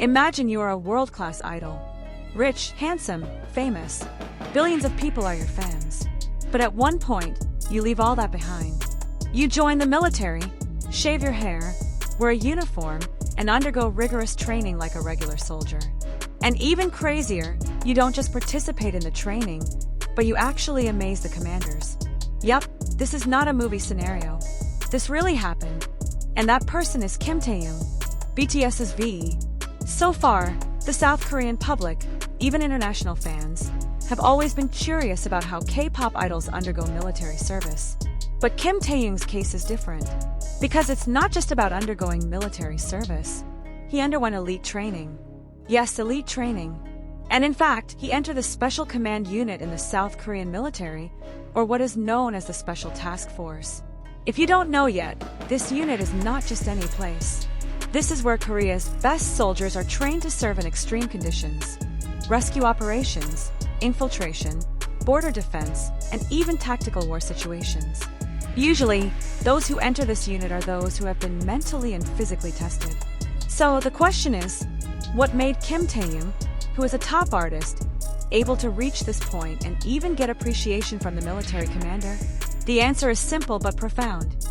Imagine you are a world-class idol. Rich, handsome, famous. Billions of people are your fans. But at one point, you leave all that behind. You join the military, shave your hair, wear a uniform, and undergo rigorous training like a regular soldier. And even crazier, you don't just participate in the training, but you actually amaze the commanders. Yup, this is not a movie scenario. This really happened. And that person is Kim Taehyung, BTS's V. So far, the South Korean public, even international fans, have always been curious about how K-pop idols undergo military service. But Kim Taehyung's case is different, because it's not just about undergoing military service. He underwent elite training. Yes, elite training. And in fact, he entered the Special Command Unit in the South Korean military, or what is known as the Special Task Force. If you don't know yet, this unit is not just any place. This is where Korea's best soldiers are trained to serve in extreme conditions. Rescue operations, infiltration, border defense, and even tactical war situations. Usually, those who enter this unit are those who have been mentally and physically tested. So the question is, what made Kim Taehyung, who is a top artist, able to reach this point and even get appreciation from the military commander? The answer is simple but profound.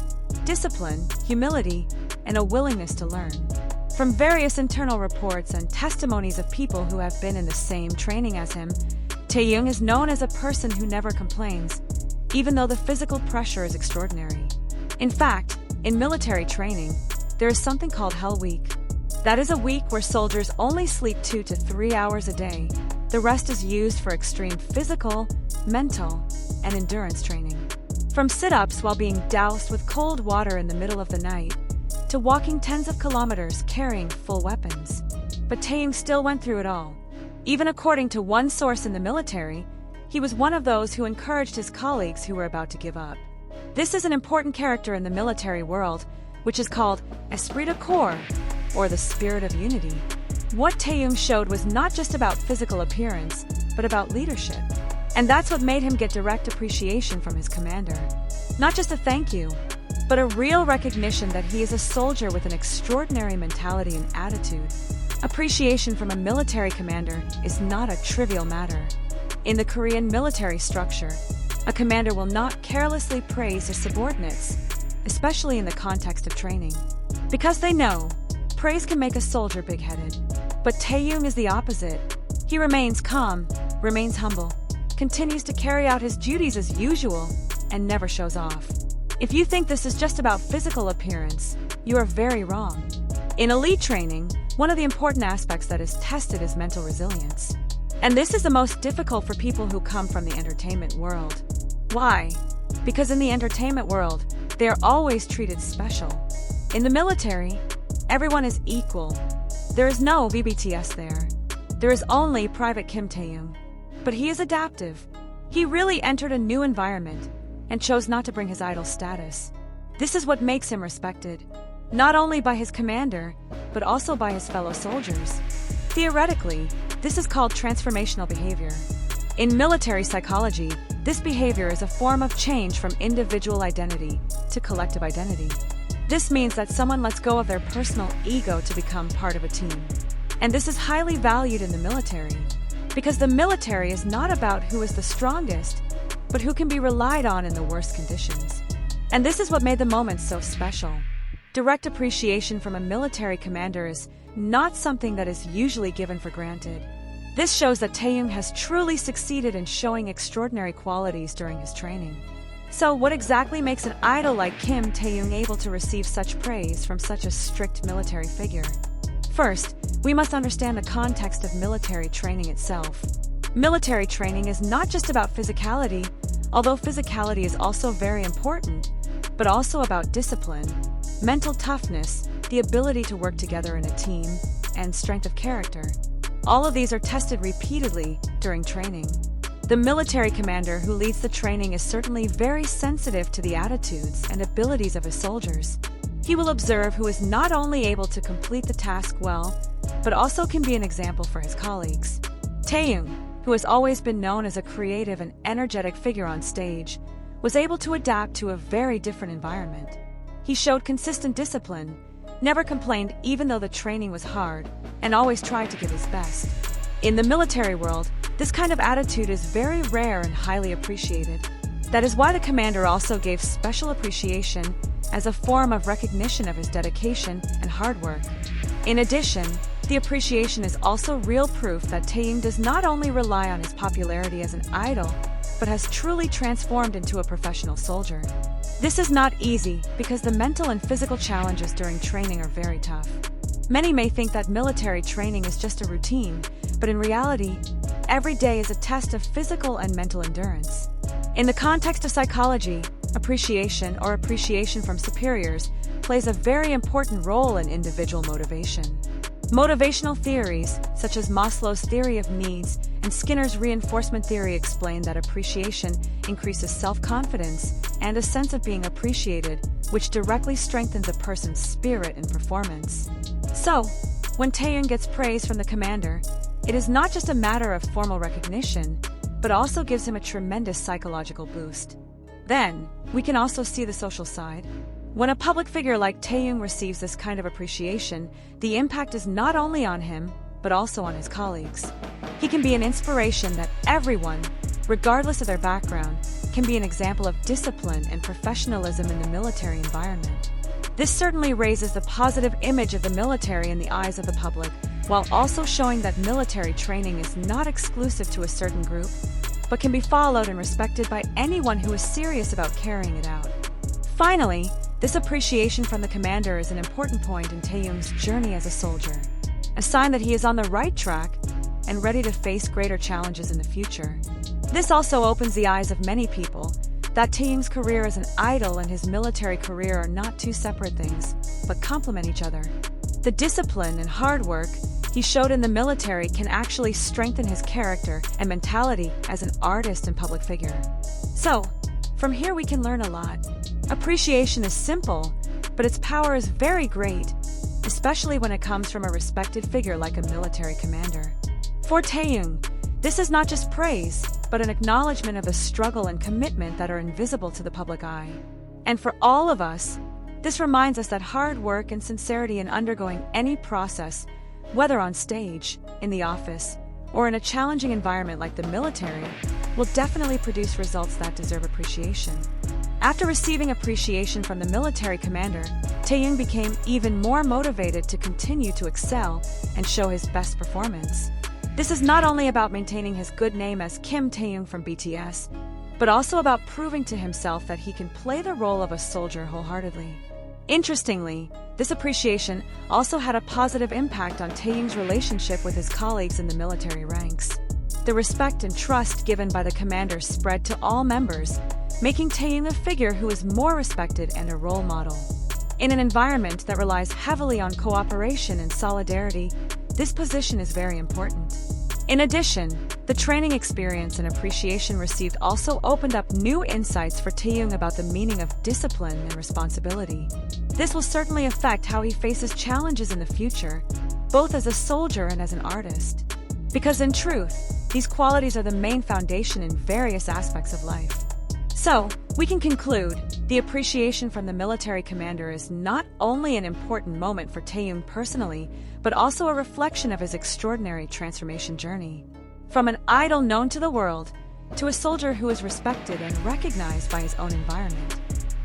Discipline, humility, and a willingness to learn. From various internal reports and testimonies of people who have been in the same training as him, Taehyung is known as a person who never complains, even though the physical pressure is extraordinary. In fact, in military training, there is something called Hell Week. That is a week where soldiers only sleep 2 to 3 hours a day. The rest is used for extreme physical, mental, and endurance training. From sit-ups while being doused with cold water in the middle of the night, to walking tens of kilometers carrying full weapons. But Taehyung still went through it all. Even according to one source in the military, he was one of those who encouraged his colleagues who were about to give up. This is an important character in the military world, which is called esprit de corps, or the spirit of unity. What Taehyung showed was not just about physical appearance, but about leadership. And that's what made him get direct appreciation from his commander. Not just a thank you, but a real recognition that he is a soldier with an extraordinary mentality and attitude. Appreciation from a military commander is not a trivial matter. In the Korean military structure, a commander will not carelessly praise his subordinates, especially in the context of training. Because they know, praise can make a soldier big-headed. But Taehyung is the opposite. He remains calm, remains humble, continues to carry out his duties as usual, and never shows off. If you think this is just about physical appearance, you are very wrong. In elite training, one of the important aspects that is tested is mental resilience. And this is the most difficult for people who come from the entertainment world. Why? Because in the entertainment world, they are always treated special. In the military, everyone is equal. There is no VBTS there. There is only Private Kim Taehyung. But he is adaptive. He really entered a new environment and chose not to bring his idol status. This is what makes him respected, not only by his commander, but also by his fellow soldiers. Theoretically, this is called transformational behavior. In military psychology, this behavior is a form of change from individual identity to collective identity. This means that someone lets go of their personal ego to become part of a team. And this is highly valued in the military, because the military is not about who is the strongest, but who can be relied on in the worst conditions. And this is what made the moment so special. Direct appreciation from a military commander is not something that is usually given for granted. This shows that Taehyung has truly succeeded in showing extraordinary qualities during his training. So what exactly makes an idol like Kim Taehyung able to receive such praise from such a strict military figure? First, we must understand the context of military training itself. Military training is not just about physicality, although physicality is also very important, but also about discipline, mental toughness, the ability to work together in a team, and strength of character. All of these are tested repeatedly during training. The military commander who leads the training is certainly very sensitive to the attitudes and abilities of his soldiers. He will observe who is not only able to complete the task well, but also can be an example for his colleagues. Taehyung, who has always been known as a creative and energetic figure on stage, was able to adapt to a very different environment. He showed consistent discipline, never complained even though the training was hard, and always tried to give his best. In the military world, this kind of attitude is very rare and highly appreciated. That is why the commander also gave special appreciation as a form of recognition of his dedication and hard work. In addition, the appreciation is also real proof that Taehyung does not only rely on his popularity as an idol, but has truly transformed into a professional soldier. This is not easy because the mental and physical challenges during training are very tough. Many may think that military training is just a routine, but in reality, every day is a test of physical and mental endurance. In the context of psychology, appreciation or appreciation from superiors plays a very important role in individual motivation. Motivational theories, such as Maslow's theory of needs and Skinner's reinforcement theory, explain that appreciation increases self-confidence and a sense of being appreciated, which directly strengthens a person's spirit and performance. So, when Taehyung gets praise from the commander, it is not just a matter of formal recognition, but also gives him a tremendous psychological boost. Then, we can also see the social side. When a public figure like Taehyung receives this kind of appreciation, the impact is not only on him, but also on his colleagues. He can be an inspiration that everyone, regardless of their background, can be an example of discipline and professionalism in the military environment. This certainly raises the positive image of the military in the eyes of the public, while also showing that military training is not exclusive to a certain group, but can be followed and respected by anyone who is serious about carrying it out. Finally, this appreciation from the commander is an important point in Taehyung's journey as a soldier, a sign that he is on the right track and ready to face greater challenges in the future. This also opens the eyes of many people that Taehyung's career as an idol and his military career are not two separate things, but complement each other. The discipline and hard work he showed in the military can actually strengthen his character and mentality as an artist and public figure. So, from here we can learn a lot. Appreciation is simple, but its power is very great, especially when it comes from a respected figure like a military commander. For Taehyung, this is not just praise, but an acknowledgement of the struggle and commitment that are invisible to the public eye. And for all of us, this reminds us that hard work and sincerity in undergoing any process, whether on stage, in the office, or in a challenging environment like the military, will definitely produce results that deserve appreciation. After receiving appreciation from the military commander, Taehyung became even more motivated to continue to excel and show his best performance. This is not only about maintaining his good name as Kim Taehyung from BTS, but also about proving to himself that he can play the role of a soldier wholeheartedly. Interestingly, this appreciation also had a positive impact on Taehyung's relationship with his colleagues in the military ranks. The respect and trust given by the commander spread to all members, making Taehyung a figure who is more respected and a role model. In an environment that relies heavily on cooperation and solidarity, this position is very important. In addition, the training experience and appreciation received also opened up new insights for Taehyung about the meaning of discipline and responsibility. This will certainly affect how he faces challenges in the future, both as a soldier and as an artist. Because in truth, these qualities are the main foundation in various aspects of life. So, we can conclude, the appreciation from the military commander is not only an important moment for Taehyung personally, but also a reflection of his extraordinary transformation journey. From an idol known to the world, to a soldier who is respected and recognized by his own environment.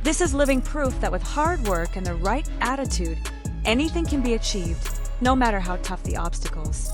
This is living proof that with hard work and the right attitude, anything can be achieved, no matter how tough the obstacles.